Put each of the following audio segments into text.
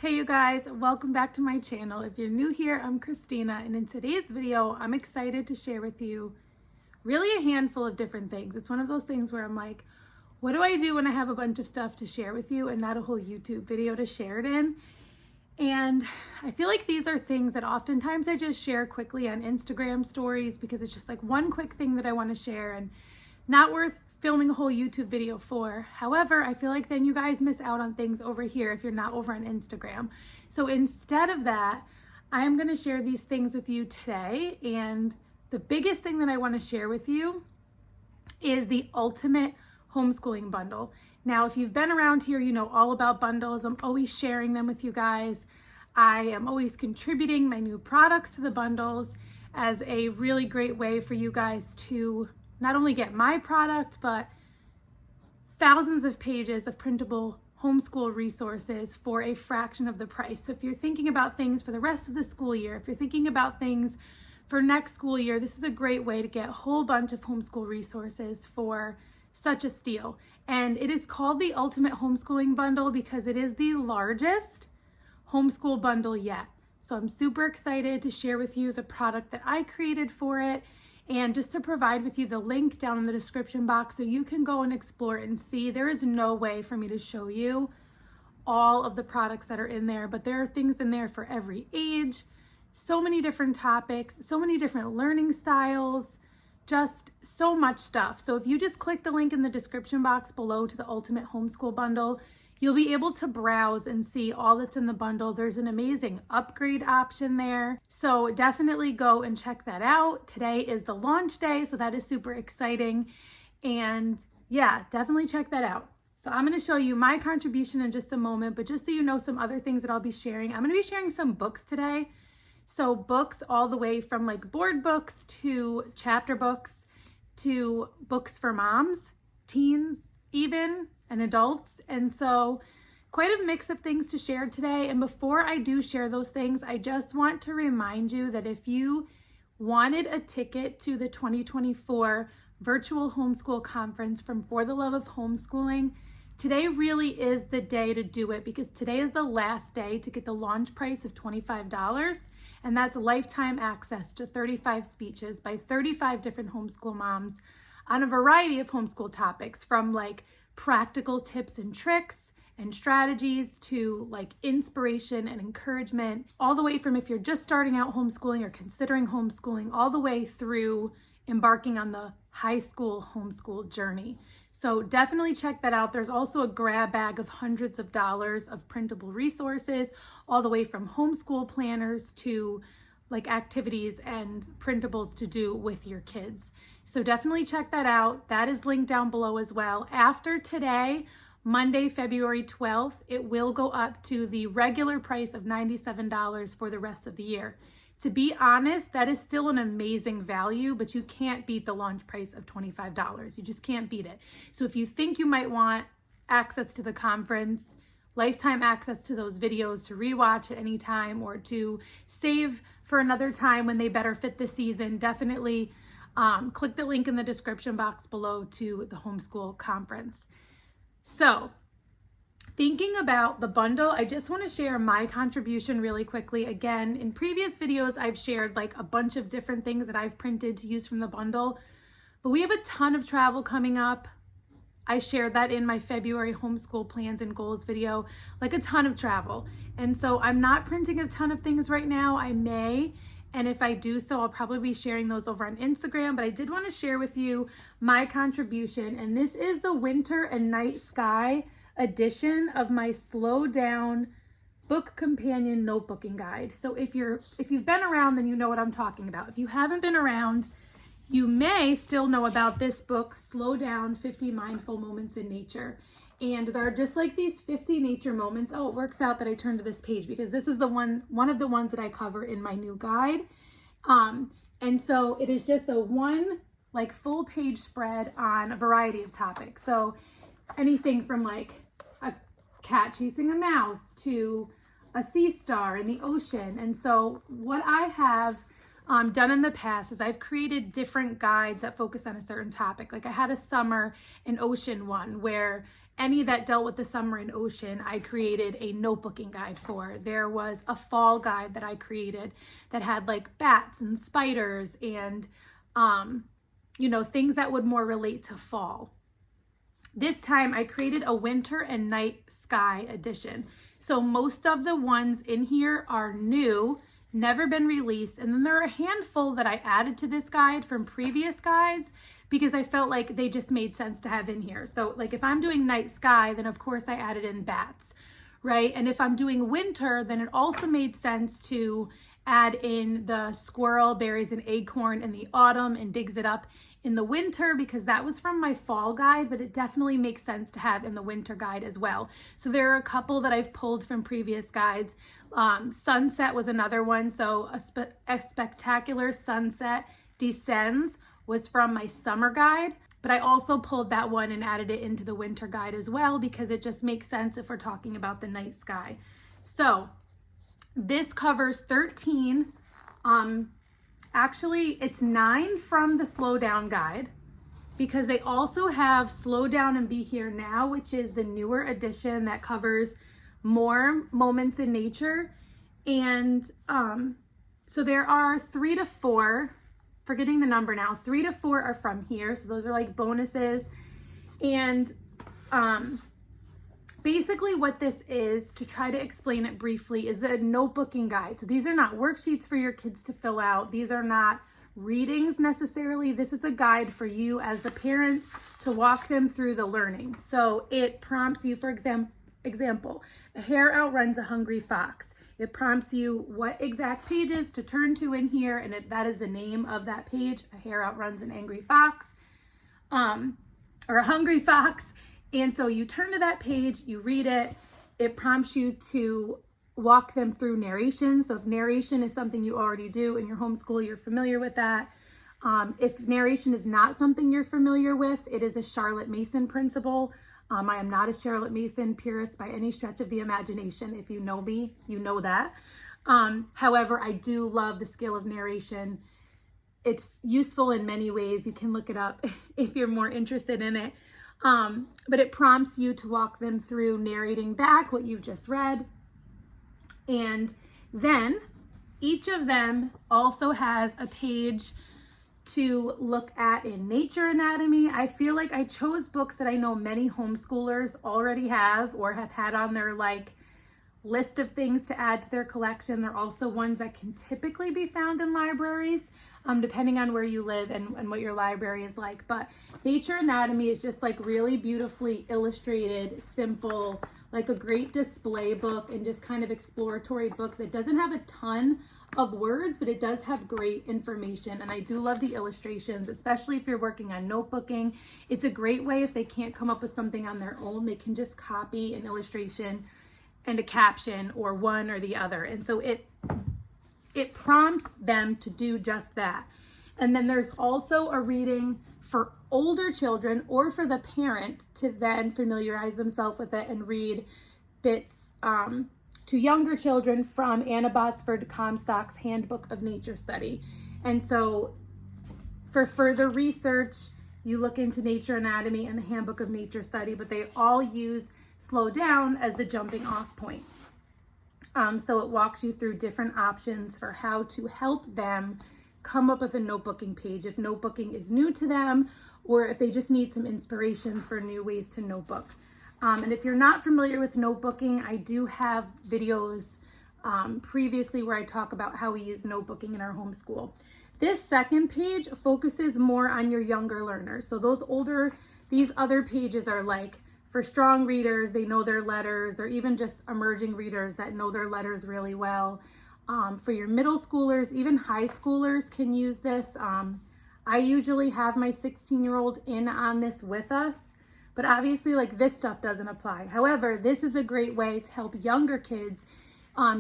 Hey you guys, welcome back to my channel. If you're new here, I'm Christina, and in today's video, I'm excited to share with you really a handful of different things. It's one of those things where I'm like, what do I do when I have a bunch of stuff to share with you and not a whole YouTube video to share it in? And I feel like these are things that oftentimes I just share quickly on Instagram stories because it's just like one quick thing that I want to share and not worth filming a whole YouTube video for. However, I feel like then you guys miss out on things over here if you're not over on Instagram. So instead of that, I am going to share these things with you today. And the biggest thing that I want to share with you is the ultimate homeschooling bundle. Now, if you've been around here, you know all about bundles. I'm always sharing them with you guys. I am always contributing my new products to the bundles as a really great way for you guys to not only get my product, but thousands of pages of printable homeschool resources for a fraction of the price. So if you're thinking about things for the rest of the school year, if you're thinking about things for next school year, this is a great way to get a whole bunch of homeschool resources for such a steal. And it is called the Ultimate Homeschooling Bundle because it is the largest homeschool bundle yet. So I'm super excited to share with you the product that I created for it, and just to provide with you the link down in the description box so you can go and explore and see. There is no way for me to show you all of the products that are in there, but there are things in there for every age, so many different topics, so many different learning styles, just so much stuff. So if you just click the link in the description box below to the Ultimate Homeschool Bundle, you'll be able to browse and see all that's in the bundle. There's an amazing upgrade option there. So definitely go and check that out. Today is the launch day, so that is super exciting. And yeah, definitely check that out. So I'm going to show you my contribution in just a moment, but just so you know some other things that I'll be sharing, I'm going to be sharing some books today. So books all the way from like board books to chapter books to books for moms, teens even, and adults. And so quite a mix of things to share today. And before I do share those things, I just want to remind you that if you wanted a ticket to the 2024 virtual homeschool conference from For the Love of Homeschooling, today really is the day to do it, because today is the last day to get the launch price of $25. And that's lifetime access to 35 speeches by 35 different homeschool moms on a variety of homeschool topics, from like practical tips and tricks and strategies to like inspiration and encouragement, all the way from if you're just starting out homeschooling or considering homeschooling, all the way through embarking on the high school homeschool journey. So definitely check that out. There's also a grab bag of hundreds of dollars of printable resources, all the way from homeschool planners to like activities and printables to do with your kids. So definitely check that out. That is linked down below as well. After today, Monday, February 12th, it will go up to the regular price of $97 for the rest of the year. To be honest, that is still an amazing value, but you can't beat the launch price of $25. You just can't beat it. So if you think you might want access to the conference, lifetime access to those videos to rewatch at any time, or to save for another time when they better fit the season, definitely click the link in the description box below to the homeschool conference. So thinking about the bundle, I just want to share my contribution really quickly. Again, in previous videos, I've shared like a bunch of different things that I've printed to use from the bundle, but we have a ton of travel coming up. I shared that in my February homeschool plans and goals video, like a ton of travel. And so I'm not printing a ton of things right now. I may, and if I do so, I'll probably be sharing those over on Instagram, but I did want to share with you my contribution. And this is the Winter and Night Sky edition of my Slow Down Book Companion Notebooking Guide. So if you've been around, then you know what I'm talking about. If you haven't been around, you may still know about this book, Slow Down, 50 Mindful Moments in Nature. And there are just like these 50 nature moments. Oh, it works out that I turned to this page because this is the one of the ones that I cover in my new guide. And so it is just a one like full page spread on a variety of topics. So anything from like a cat chasing a mouse to a sea star in the ocean. And so what I have done in the past is I've created different guides that focus on a certain topic. Like I had a summer and ocean one where any that dealt with the summer and ocean, I created a notebooking guide for. There was a fall guide that I created that had like bats and spiders and, things that would more relate to fall. This time I created a winter and night sky edition. So most of the ones in here are new, never been released. And then there are a handful that I added to this guide from previous guides because I felt like they just made sense to have in here. So like if I'm doing night sky, then of course I added in bats, right? And if I'm doing winter, then it also made sense to add in the squirrel berries and acorn in the autumn and digs it up in the winter, because that was from my fall guide, but it definitely makes sense to have in the winter guide as well. So there are a couple that I've pulled from previous guides. Sunset was another one. So a spectacular sunset descends was from my summer guide, but I also pulled that one and added it into the winter guide as well, because it just makes sense if we're talking about the night sky. So this covers 13, actually it's 9 from the slow down guide, because they also have Slow Down and Be Here Now, which is the newer edition that covers more moments in nature. And so there are 3 to 4, forgetting the number now, 3 to 4 are from here. So those are like bonuses. And basically what this is, to try to explain it briefly, is a notebooking guide. So these are not worksheets for your kids to fill out. These are not readings necessarily. This is a guide for you as the parent to walk them through the learning. So it prompts you, for example, a hare outruns a hungry fox. It prompts you what exact pages to turn to in here, and that is the name of that page. A hare outruns an angry fox, or a hungry fox. And so you turn to that page, you read it, it prompts you to walk them through narration. So if narration is something you already do in your homeschool, you're familiar with that. If narration is not something you're familiar with, it is a Charlotte Mason principle. I am not a Charlotte Mason purist by any stretch of the imagination. If you know me, you know that. However, I do love the skill of narration. It's useful in many ways. You can look it up if you're more interested in it. But it prompts you to walk them through narrating back what you've just read. And then each of them also has a page to look at in nature anatomy. I feel like I chose books that I know many homeschoolers already have or have had on their list of things to add to their collection. They're also ones that can typically be found in libraries, depending on where you live and what your library is like. But nature anatomy is just really beautifully illustrated, simple, like a great display book, and just kind of exploratory book that doesn't have a ton of words, but it does have great information. And I do love the illustrations, especially if you're working on notebooking. It's a great way, if they can't come up with something on their own, they can just copy an illustration and a caption, or one or the other. And so it prompts them to do just that. And then there's also a reading for older children, or for the parent to then familiarize themselves with it and read bits to younger children from Anna Botsford Comstock's Handbook of Nature Study. And so for further research, you look into nature anatomy and the Handbook of Nature Study, but they all use Slow Down as the jumping off point. So it walks you through different options for how to help them come up with a notebooking page if notebooking is new to them, or if they just need some inspiration for new ways to notebook. And if you're not familiar with notebooking, I do have videos previously where I talk about how we use notebooking in our homeschool. This second page focuses more on your younger learners. So these other pages are for strong readers, they know their letters, or even just emerging readers that know their letters really well. For your middle schoolers, even high schoolers can use this. I usually have my 16-year-old in on this with us, but obviously this stuff doesn't apply. However, this is a great way to help younger kids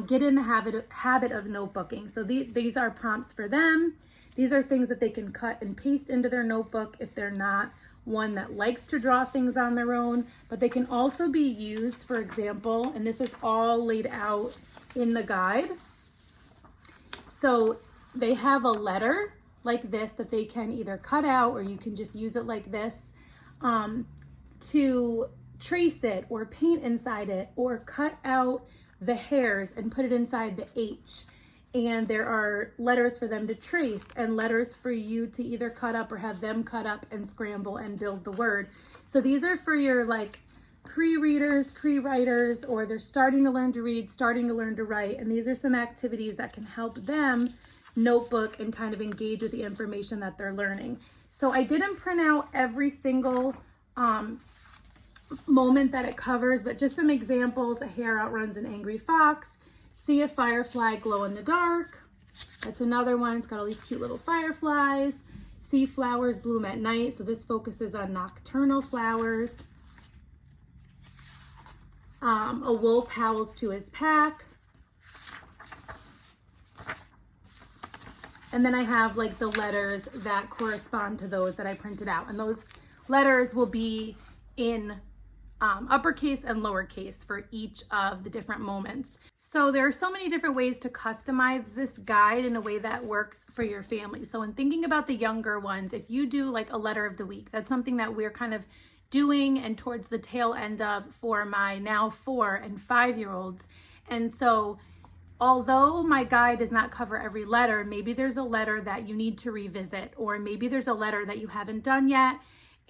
get in the habit of notebooking. So these are prompts for them. These are things that they can cut and paste into their notebook if they're not one that likes to draw things on their own, but they can also be used, for example, and this is all laid out in the guide. So they have a letter like this that they can either cut out, or you can just use it like this to trace it or paint inside it or cut out the hairs and put it inside the H. And there are letters for them to trace and letters for you to either cut up or have them cut up and scramble and build the word. So these are for your like pre-readers, pre-writers, or they're starting to learn to read, starting to learn to write. And these are some activities that can help them notebook and kind of engage with the information that they're learning. So I didn't print out every single moment that it covers, but just some examples. A hare outruns an angry fox. See a firefly glow in the dark. That's another one. It's got all these cute little fireflies. See flowers bloom at night. So this focuses on nocturnal flowers. A wolf howls to his pack. And then I have like the letters that correspond to those that I printed out. And those letters will be in uppercase and lowercase for each of the different moments. So there are so many different ways to customize this guide in a way that works for your family. So in thinking about the younger ones, if you do like a letter of the week, that's something that we're kind of doing and towards the tail end of for my now 4 and 5-year-olds. And so although my guide does not cover every letter, maybe there's a letter that you need to revisit, or maybe there's a letter that you haven't done yet,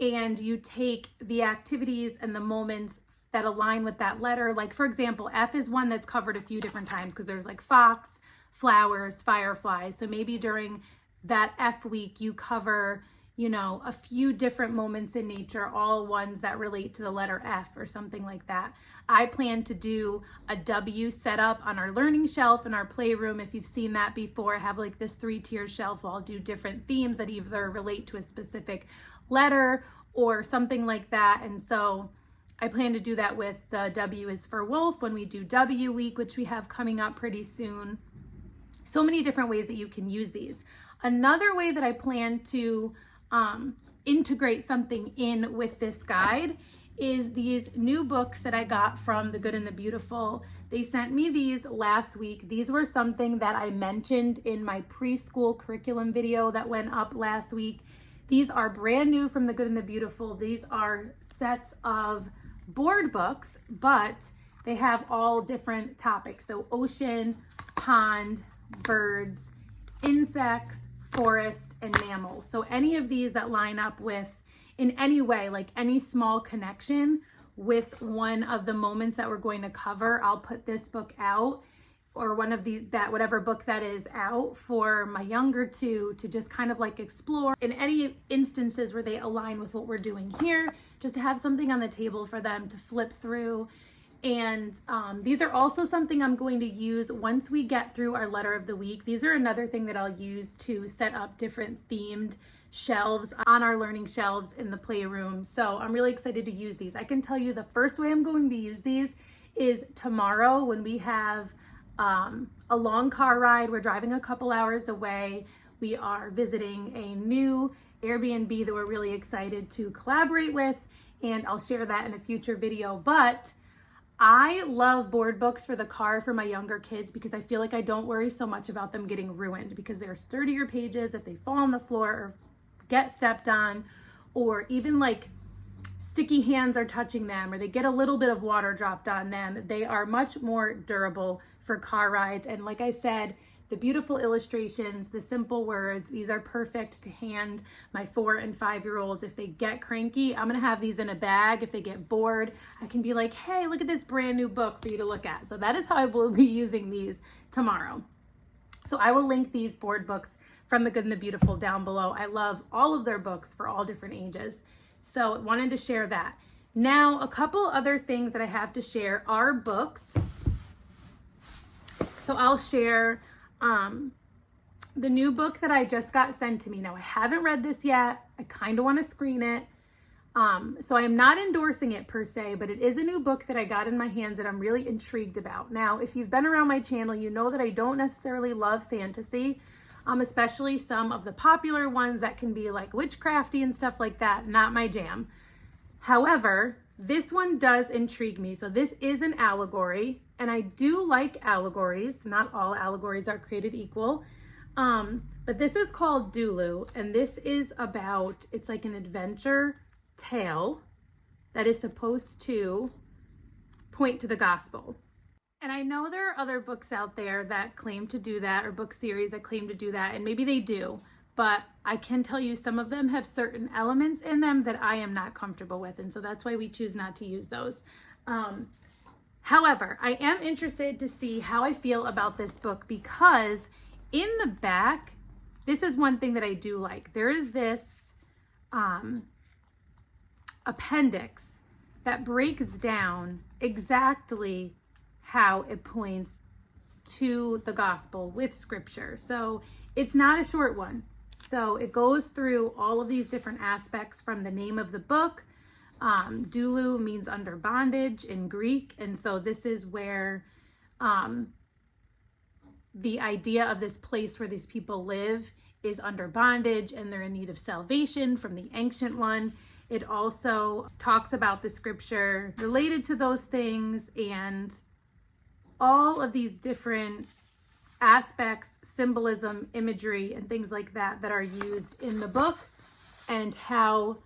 and you take the activities and the moments that align with that letter. Like for example, F is one that's covered a few different times because there's like fox, flowers, fireflies. So maybe during that F week you cover, you know, a few different moments in nature, all ones that relate to the letter F or something like that. I plan to do a W setup on our learning shelf in our playroom. If you've seen that before, I have like this 3-tier shelf where I'll do different themes that either relate to a specific letter or something like that. And so I plan to do that with the W is for wolf when we do W week, which we have coming up pretty soon. So many different ways that you can use these. Another way that I plan to integrate something in with this guide is these new books that I got from The Good and the Beautiful. They sent me these last week. These were something that I mentioned in my preschool curriculum video that went up last week. These are brand new from The Good and the Beautiful. These are sets of board books, but they have all different topics. So ocean, pond, birds, insects, forest, and mammals. So any of these that line up with, in any way, like any small connection with one of the moments that we're going to cover, I'll put this book out, or one of these, that whatever book that is out for my younger two to just kind of like explore in any instances where they align with what we're doing here, just to have something on the table for them to flip through. And these are also something I'm going to use once we get through our letter of the week. These are another thing that I'll use to set up different themed shelves on our learning shelves in the playroom. So I'm really excited to use these. I can tell you the first way I'm going to use these is tomorrow when we have a long car ride. We're driving a couple hours away. We are visiting a new Airbnb that we're really excited to collaborate with, and I'll share that in a future video. But I love board books for the car for my younger kids because I feel like I don't worry so much about them getting ruined, because they're sturdier pages. If they fall on the floor or get stepped on, or even like sticky hands are touching them, or they get a little bit of water dropped on them, they are much more durable for car rides. And like I said, the beautiful illustrations, the simple words, these are perfect to hand my 4 and 5-year-olds. If they get cranky, I'm gonna have these in a bag. If they get bored, I can be like, hey, look at this brand new book for you to look at. So that is how I will be using these tomorrow. So I will link these board books from The Good and the Beautiful down below. I love all of their books for all different ages. So I wanted to share that. Now, a couple other things that I have to share are books. So I'll share the new book that I just got sent to me. Now, I haven't read this yet. I kind of want to screen it. So I am not endorsing it per se, but it is a new book that I got in my hands that I'm really intrigued about. Now, if you've been around my channel, you know that I don't necessarily love fantasy, especially some of the popular ones that can be like witchcrafty and stuff like that. Not my jam. However, this one does intrigue me. So this is an allegory, and I do like allegories. Not all allegories are created equal. But this is called Dulu, and this is about, it's like an adventure tale. that is supposed to point to the gospel. And I know there are other books out there that claim to do that, or book series that claim to do that, and maybe they do, but I can tell you some of them have certain elements in them that I am not comfortable with, and so that's why we choose not to use those. However, I am interested to see how I feel about this book, because in the back, this is one thing that I do like. There is this appendix that breaks down exactly how it points to the gospel with scripture. So it's not a short one. So it goes through all of these different aspects from the name of the book. Dulu means under bondage in Greek. And so this is where the idea of this place where these people live is under bondage and they're in need of salvation from the ancient one. It also talks about the scripture related to those things and all of these different aspects, symbolism, imagery, and things like that that are used in the book, and how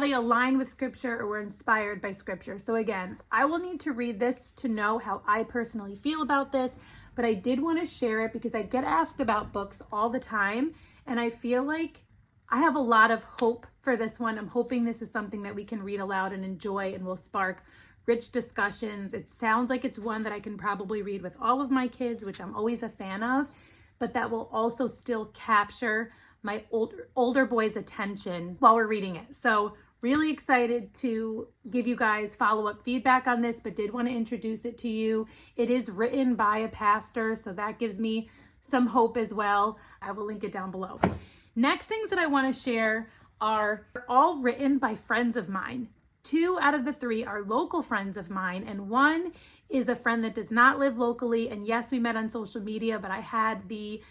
they align with scripture or were inspired by scripture. So again, I will need to read this to know how I personally feel about this, but I did want to share it because I get asked about books all the time, and I feel like I have a lot of hope for this one. I'm hoping this is something that we can read aloud and enjoy and will spark rich discussions. It sounds like it's one that I can probably read with all of my kids, which I'm always a fan of, but that will also still capture my older boys' attention while we're reading it. So really excited to give you guys follow-up feedback on this, but did want to introduce it to you. It is written by a pastor, so that gives me some hope as well. I will link it down below. Next things that I want to share are all written by friends of mine. 2 out of the 3 are local friends of mine, and 1 is a friend that does not live locally. And yes, we met on social media, but I had the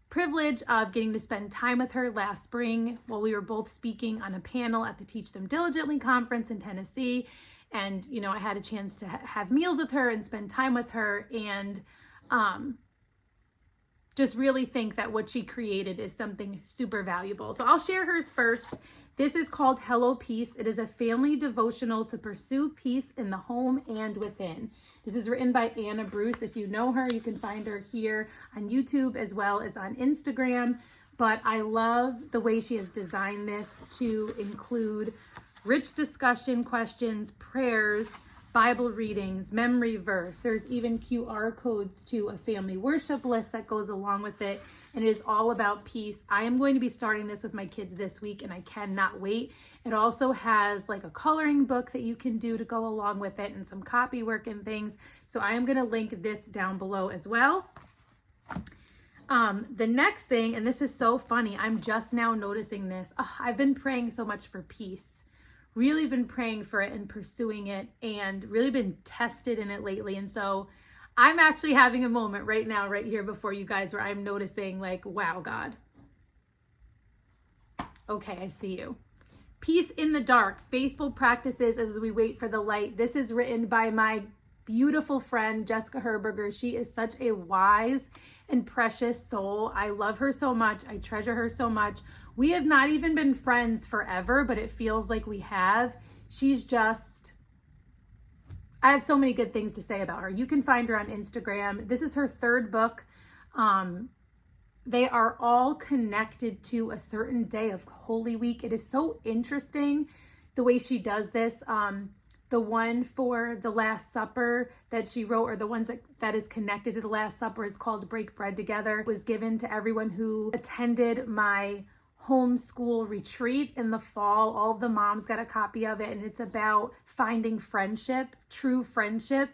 privilege of getting to spend time with her last spring while we were both speaking on a panel at the Teach Them Diligently conference in Tennessee. And, you know, I had a chance to have meals with her and spend time with her, and just really think that what she created is something super valuable. So I'll share hers first. This is called Hello Peace. It is a family devotional to pursue peace in the home and within. This is written by Anna Bruce. If you know her, you can find her here on YouTube as well as on Instagram. But I love the way she has designed this to include rich discussion, questions, prayers, Bible readings, memory verse. There's even QR codes to a family worship list that goes along with it. And it is all about peace. I am going to be starting this with my kids this week, and I cannot wait. It also has like a coloring book that you can do to go along with it and some copy work and things. So I am going to link this down below as well. The next thing, and this is so funny, I'm just now noticing this. I've been praying so much for peace. Really been praying for it and pursuing it, and really been tested in it lately. And so I'm actually having a moment right now, right here before you guys, where I'm noticing like, wow, God. Okay, I see you. Peace in the dark, faithful practices as we wait for the light. This is written by my beautiful friend, Jessica Herberger. She is such a wise and precious soul. I love her so much. I treasure her so much. We have not even been friends forever, but it feels like we have. She's just, I have so many good things to say about her. You can find her on Instagram. This is her 3rd book. They are all connected to a certain day of Holy Week. It is so interesting the way she does this. The one for the Last Supper that she wrote, or the ones that is connected to the Last Supper, is called Break Bread Together. It was given to everyone who attended my homeschool retreat in the fall. All of the moms got a copy of it, and it's about finding friendship, true friendship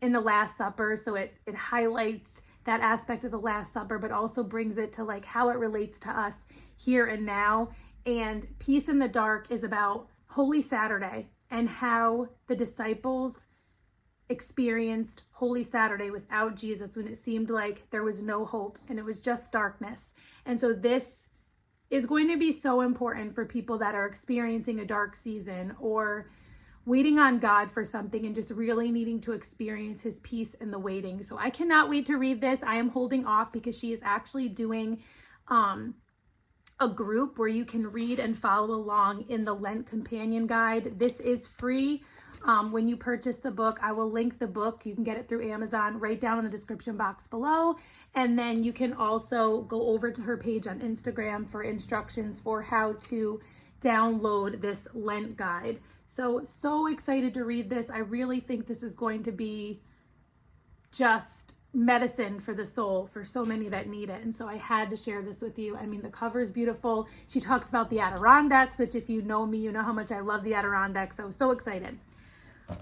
in the Last Supper. So it highlights that aspect of the Last Supper, but also brings it to like how it relates to us here and now. And Peace in the Dark is about Holy Saturday and how the disciples experienced Holy Saturday without Jesus when it seemed like there was no hope and it was just darkness. And so this is going to be so important for people that are experiencing a dark season or waiting on God for something and just really needing to experience his peace in the waiting. So I cannot wait to read this. I am holding off because she is actually doing a group where you can read and follow along in the Lent companion guide. This is free. When you purchase the book, I will link the book. You can get it through Amazon right down in the description box below. And then you can also go over to her page on Instagram for instructions for how to download this Lent guide. So excited to read this. I really think this is going to be just medicine for the soul for so many that need it. And so I had to share this with you. I mean, the cover is beautiful. She talks about the Adirondacks, which if you know me, you know how much I love the Adirondacks. So excited.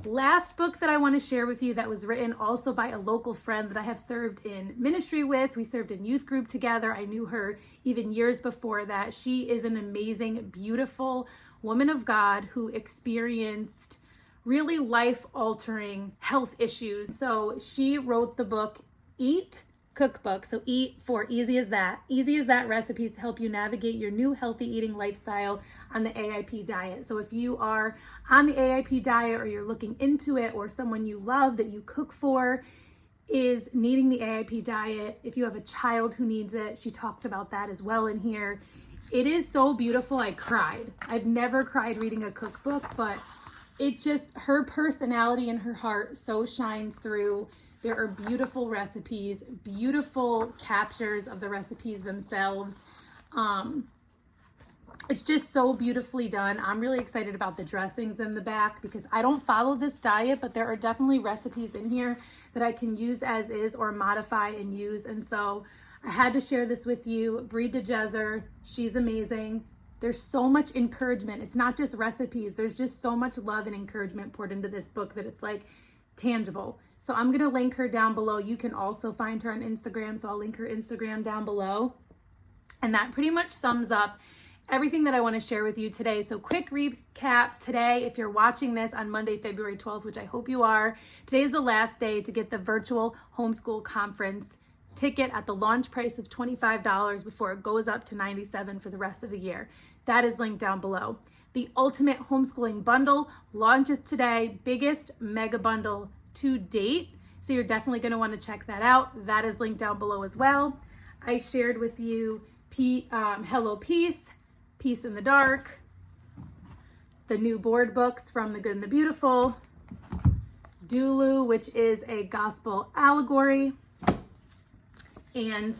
Last book that I want to share with you that was written also by a local friend that I have served in ministry with. We served in youth group together. I knew her even years before that. She is an amazing, beautiful woman of God who experienced really life-altering health issues. So she wrote the book Eat Cookbook. So eat for easy as that. Easy as that recipes to help you navigate your new healthy eating lifestyle on the AIP diet. So if you are on the AIP diet or you're looking into it, or someone you love that you cook for is needing the AIP diet, if you have a child who needs it, she talks about that as well in here. It is so beautiful. I cried. I've never cried reading a cookbook, but it just, her personality and her heart so shines through. There are beautiful recipes, beautiful captures of the recipes themselves. It's just so beautifully done. I'm really excited about the dressings in the back because I don't follow this diet, but there are definitely recipes in here that I can use as is or modify and use. And so I had to share this with you. Brie DeJezer, she's amazing. There's so much encouragement. It's not just recipes. There's just so much love and encouragement poured into this book that it's like tangible. So I'm going to link her down below. You can also find her on Instagram. So I'll link her Instagram down below. And that pretty much sums up everything that I want to share with you today. So quick recap today, if you're watching this on Monday, February 12th, which I hope you are, today is the last day to get the virtual homeschool conference ticket at the launch price of $25 before it goes up to $97 for the rest of the year. That is linked down below. The Ultimate Homeschooling Bundle launches today, biggest mega bundle to date. So you're definitely going to want to check that out. That is linked down below as well. I shared with you Hello Peace, Peace in the Dark, the new board books from The Good and the Beautiful, Dulu, which is a gospel allegory, and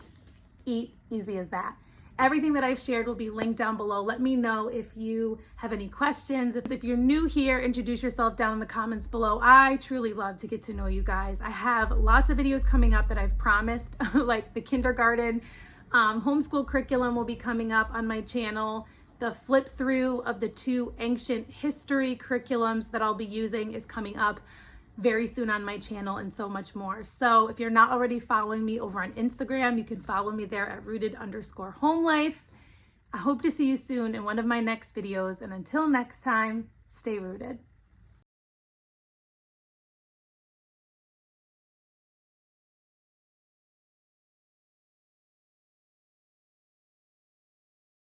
Eat Easy as That. Everything that I've shared will be linked down below. Let me know if you have any questions. If you're new here, introduce yourself down in the comments below. I truly love to get to know you guys. I have lots of videos coming up that I've promised, like the kindergarten homeschool curriculum will be coming up on my channel. The flip through of the 2 ancient history curriculums that I'll be using is coming up very soon on my channel, and so much more. So if you're not already following me over on Instagram, you can follow me there at rooted_homelife. I hope to see you soon in one of my next videos, and until next time, stay rooted.